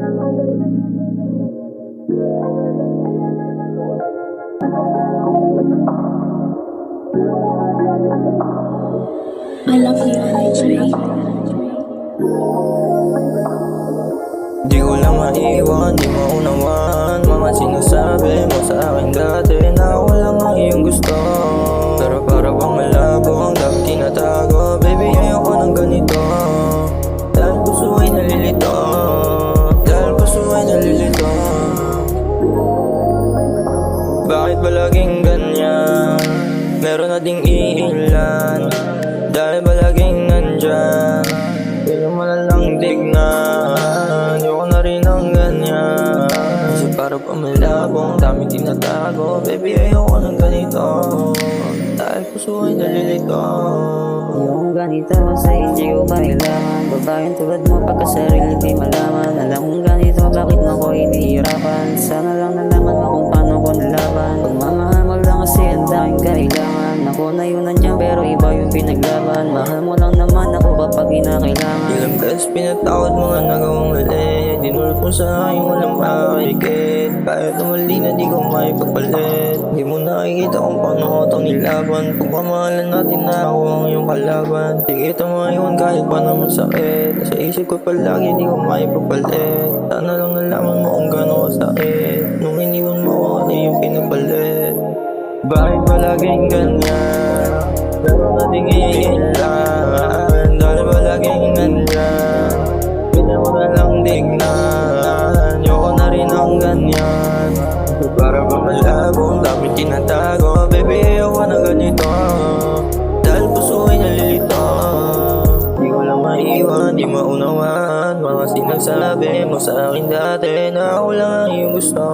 I love you, NHA. Di ko lang maiwan, di maunawan mga sinasabi mo sa akin dati na ako lang ang iyong gusto. Pero para bang malabo ang dapat tinatago. Baby, ayoko ng ganito. Dahil puso ay nalilito. Dahil puso ay nalilito. Bakit ba laging ganyan? Meron na ding iilan. Dahil ba laging nandyan? Kaya mo na lang tignan. Ayoko na rin ang ganyan. Kasi para pa malabo ang daming tinatago. Baby, ayoko ng ganito. Dahil puso ay nalilito. Yung ganito sa hindi ko kailangan. Babaeng tulad mo pagkasarili di malaman. Alam kong ganito bakit mo ko hinihirapan. Sana lang nalaman mo kung paano ko nalaban. Pagmamahal mo lang kasi ang daming kailangan. Ako na yun nandiyan pero iba yung pinaglaban. Mahal mo lang naman ako kapag kinakailangan. Ilang beses pinatawad mga nagawang mali. Dinulot mo sa akin walang makakikit. Kahit umali na di ko maipagpalit. Di mo nakikita kung paano ko itong nilaban. Pagmamahalan natin na ako ang iyong kalaban. Di kita maiwan kahit pa naman sakit. Sa isip ko palagi di ko maipagpalit. Sana lang nalaman mo kung gano'n kasakit. Nung iniwan mo ako ano yung pinapalit. Bakit ba laging ganyan? Pero nating iilan. Dahil ba laging nandyan? Pwede mo na lang dignan. Ayoko na rin ang ganyan. Para ba malabo ang daming tinatago. Baby, ayoko na ganito. Dahil puso ay nalilito. Di ko lang maiwan, di maunawan mga sinasabi mo sa akin dati na ako lang ang iyong gusto.